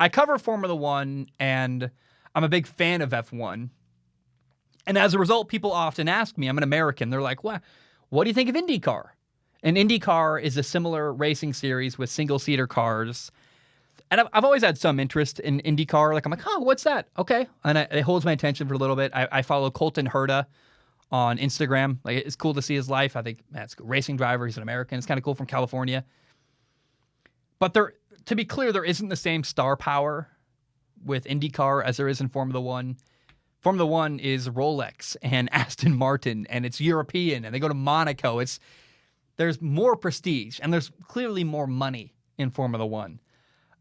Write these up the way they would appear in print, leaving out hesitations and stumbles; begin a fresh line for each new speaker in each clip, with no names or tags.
I cover Formula One, and I'm a big fan of F1. And as a result, people often ask me, I'm an American, they're like, what do you think of IndyCar? And IndyCar is a similar racing series with single-seater cars. And I've always had some interest in IndyCar. Like, I'm like, what's that? Okay. And it holds my attention for a little bit. I follow Colton Herta on Instagram. Like, it's cool to see his life. I think, man, it's a racing driver. He's an American. It's kind of cool, from California. But to be clear, there isn't the same star power with IndyCar as there is in Formula One. Formula One is Rolex and Aston Martin, and it's European, and they go to Monaco. There's more prestige, and there's clearly more money in Formula One.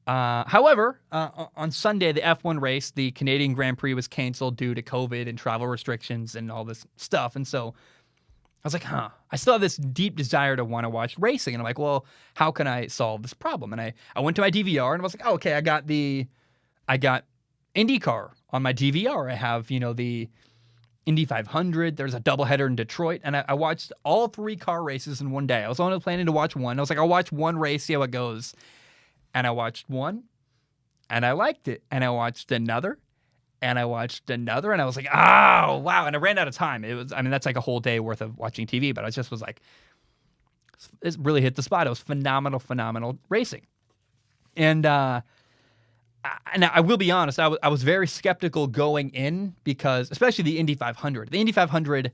However, on Sunday, the F1 race, the Canadian Grand Prix, was canceled due to COVID and travel restrictions and all this stuff. And so I was like, I still have this deep desire to want to watch racing. And I'm like, well, how can I solve this problem? And I went to my DVR and I was like, okay, I got IndyCar on my DVR. I have, the Indy 500. There's a doubleheader in Detroit. And I watched all 3 car races in one day. I was only planning to watch one. I was like, I'll watch one race, see how it goes. And I watched one, and I liked it. And I watched another, and I watched another, and I was like, oh, wow. And I ran out of time. That's like a whole day worth of watching TV, but I just was like, it really hit the spot. It was phenomenal racing. And I will be honest, I was very skeptical going in, because, especially the Indy 500. The Indy 500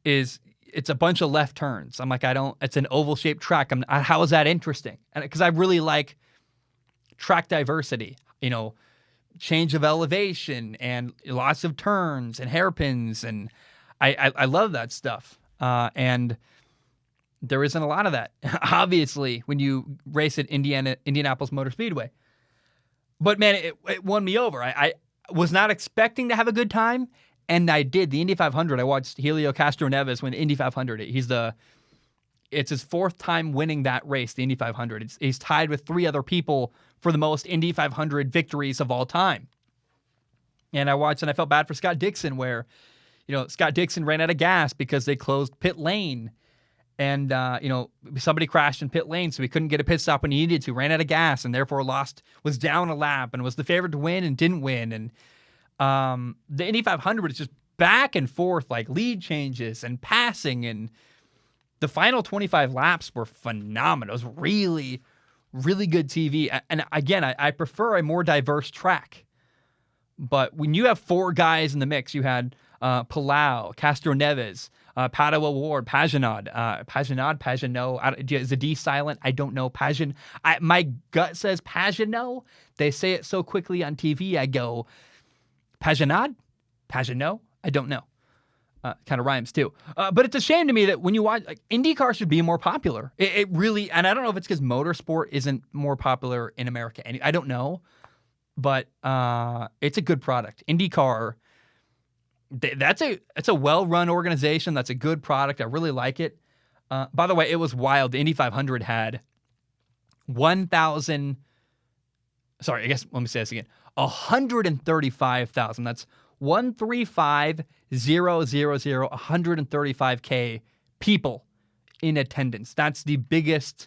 it's a bunch of left turns. I'm like, it's an oval-shaped track. How is that interesting? And because I really like track diversity, change of elevation and lots of turns and hairpins. And I love that stuff. And there isn't a lot of that, obviously, when you race at Indianapolis Motor Speedway. But man, it won me over. I was not expecting to have a good time. And I did. The Indy 500, I watched Helio Castroneves win the Indy 500. It's his 4th time winning that race, the Indy 500. He's tied with 3 other people for the most Indy 500 victories of all time. And I watched, and I felt bad for Scott Dixon, where, Scott Dixon ran out of gas because they closed pit lane. And, somebody crashed in pit lane, so he couldn't get a pit stop when he needed to, ran out of gas, and therefore was down a lap, and was the favorite to win and didn't win. And the Indy 500 is just back and forth, like lead changes and passing, and the final 25 laps were phenomenal. It was really, really good TV. And again, I prefer a more diverse track. But when you have 4 guys in the mix, you had Palau, Castroneves, Pato Award, Pagenaud, is the D silent? I don't know. My gut says Pagenaud. They say it so quickly on TV, I go, Pagenaud? I don't know. Kind of rhymes too. But it's a shame to me that when you watch, IndyCar should be more popular. It really, and I don't know if it's because motorsport isn't more popular in America. I don't know, but it's a good product. IndyCar, it's a well-run organization. That's a good product. I really like it. By the way, it was wild. The Indy 500 had 1,000. Sorry, I guess let me say this again. 135,000. That's 135,000, 135K people in attendance. That's the biggest,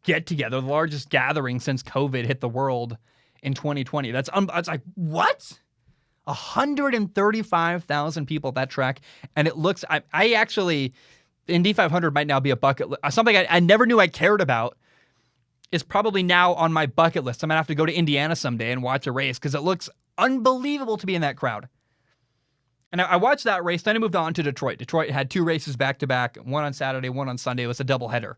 get together, the largest gathering since COVID hit the world in 2020. That's like, what? 135,000 people at that track. And it looks, I actually, the Indy 500 might now be a bucket list. Something I never knew I cared about is probably now on my bucket list. I'm going to have to go to Indiana someday and watch a race, because it looks unbelievable to be in that crowd. And I watched that race, then I moved on to Detroit. Detroit had 2 races back-to-back, one on Saturday, one on Sunday. It was a doubleheader.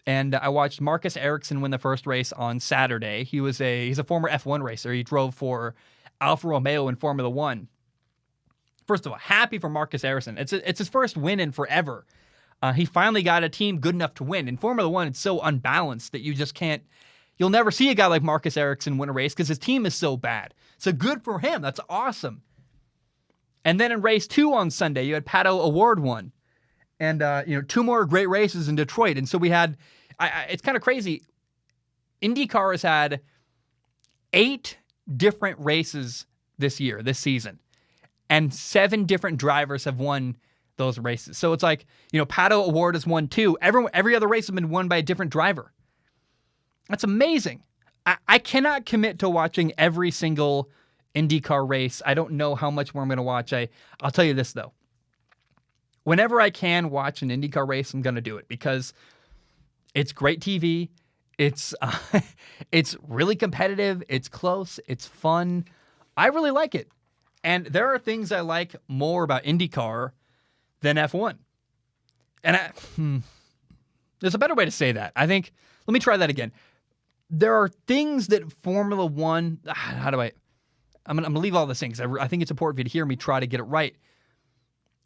And I watched Marcus Ericsson win the first race on Saturday. He's a former F1 racer. He drove for Alfa Romeo in Formula One. First of all, happy for Marcus Ericsson. It's his first win in forever. He finally got a team good enough to win. In Formula One, it's so unbalanced that you just can't. You'll never see a guy like Marcus Ericsson win a race because his team is so bad. So good for him. That's awesome. And then in race 2 on Sunday, you had Pato Award won. And, 2 more great races in Detroit. And so we had, it's kind of crazy. IndyCar has had 8 different races this season. And 7 different drivers have won those races. So it's like, Pato Award has won 2. Every other race has been won by a different driver. That's amazing. I cannot commit to watching every single IndyCar race. I don't know how much more I'm going to watch. I'll tell you this, though. Whenever I can watch an IndyCar race, I'm going to do it because it's great TV. It's it's really competitive. It's close. It's fun. I really like it. And there are things I like more about IndyCar than F1. And there's a better way to say that. I think, let me try that again. There are things that Formula One, I'm going to leave all this things. I think it's important for you to hear me try to get it right.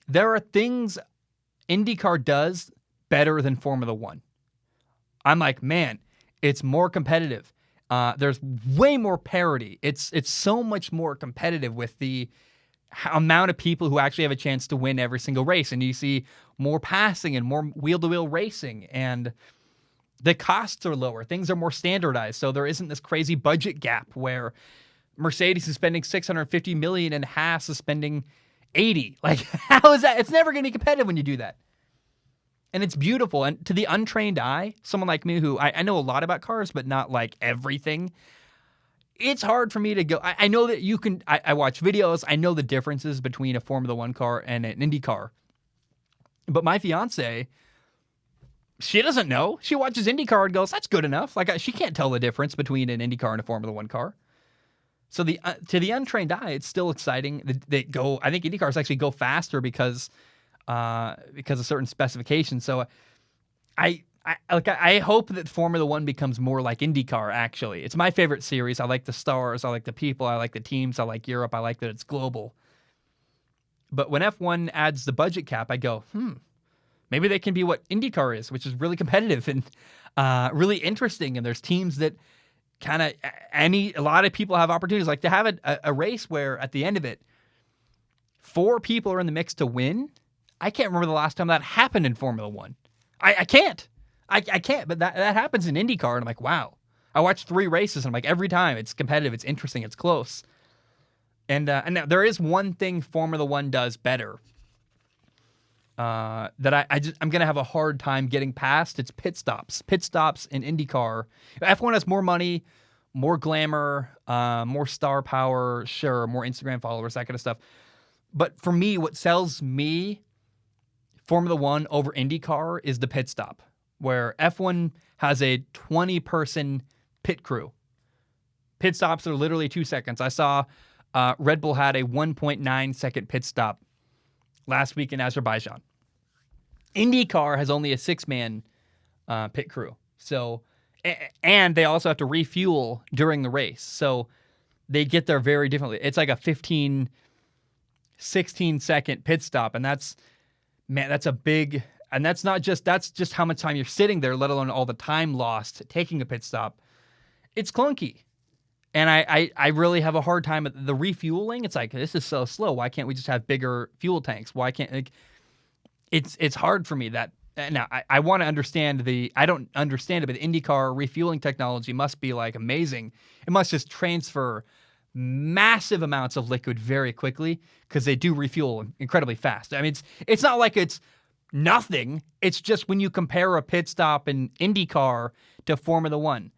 There are things IndyCar does better than Formula One. I'm like, man, it's more competitive. There's way more parity. It's so much more competitive with the amount of people who actually have a chance to win every single race. And you see more passing and more wheel-to-wheel racing, and the costs are lower. Things are more standardized. So there isn't this crazy budget gap where Mercedes is spending $650 million and Haas is spending 80. Like, how is that? It's never going to be competitive when you do that. And it's beautiful. And to the untrained eye, someone like me who I know a lot about cars, but not like everything, it's hard for me to go. I know that you can, I watch videos. I know the differences between a Formula One car and an Indy car. But my fiance, she doesn't know. She watches IndyCar and goes, that's good enough. Like, she can't tell the difference between an Indy car and a Formula One car. So to the untrained eye, it's still exciting. I think Indy cars actually go faster because of certain specifications. So I hope that Formula One becomes more like IndyCar, actually. It's my favorite series. I like the stars. I like the people. I like the teams. I like Europe. I like that it's global. But when F1 adds the budget cap, I go, maybe they can be what IndyCar is, which is really competitive and really interesting. And there's teams that a lot of people have opportunities. Like to have a race where at the end of it, 4 people are in the mix to win. I can't remember the last time that happened in Formula One. I can't. I can't, but that happens in IndyCar, and I'm like, wow. I watched 3 races, and I'm like, every time it's competitive, it's interesting, it's close. And now there is one thing Formula One does better that I'm going to have a hard time getting past. It's pit stops. Pit stops in IndyCar. F1 has more money, more glamour, more star power, sure, more Instagram followers, that kind of stuff. But for me, what sells me Formula One over IndyCar is the pit stop, where F1 has a 20-person pit crew. Pit stops are literally 2 seconds. I saw Red Bull had a 1.9-second pit stop last week in Azerbaijan. IndyCar has only a 6-man pit crew. So, and they also have to refuel during the race. So they get there very differently. It's like a 16-second pit stop. And that's a big, and that's just how much time you're sitting there, let alone all the time lost taking a pit stop. It's clunky. And I really have a hard time at the refueling. It's like, this is so slow. Why can't we just have bigger fuel tanks? Why can't, it's hard for me that, now I want to understand I don't understand it, but the IndyCar refueling technology must be like amazing. It must just transfer massive amounts of liquid very quickly because they do refuel incredibly fast. I mean, it's not like it's nothing. It's just when you compare a pit stop in IndyCar to Formula One,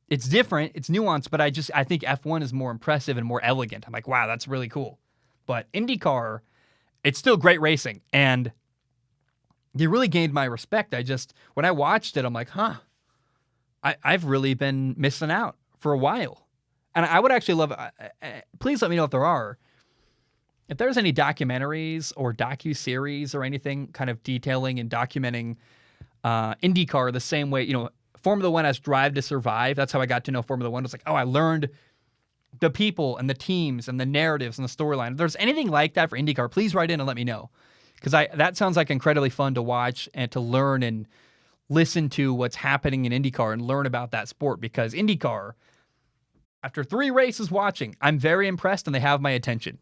it's different, it's nuanced, but I think F1 is more impressive and more elegant. I'm like, wow, that's really cool. But IndyCar, it's still great racing, and they really gained my respect. When I watched it, I'm like, I've really been missing out for a while. And I would actually love, please let me know if there's any documentaries or docu-series or anything kind of detailing and documenting IndyCar the same way, Formula One has Drive to Survive. That's how I got to know Formula One. It's like, I learned the people and the teams and the narratives and the storyline. If there's anything like that for IndyCar, please write in and let me know. Because that sounds like incredibly fun to watch and to learn and listen to what's happening in IndyCar and learn about that sport. Because IndyCar, after 3 races watching, I'm very impressed and they have my attention.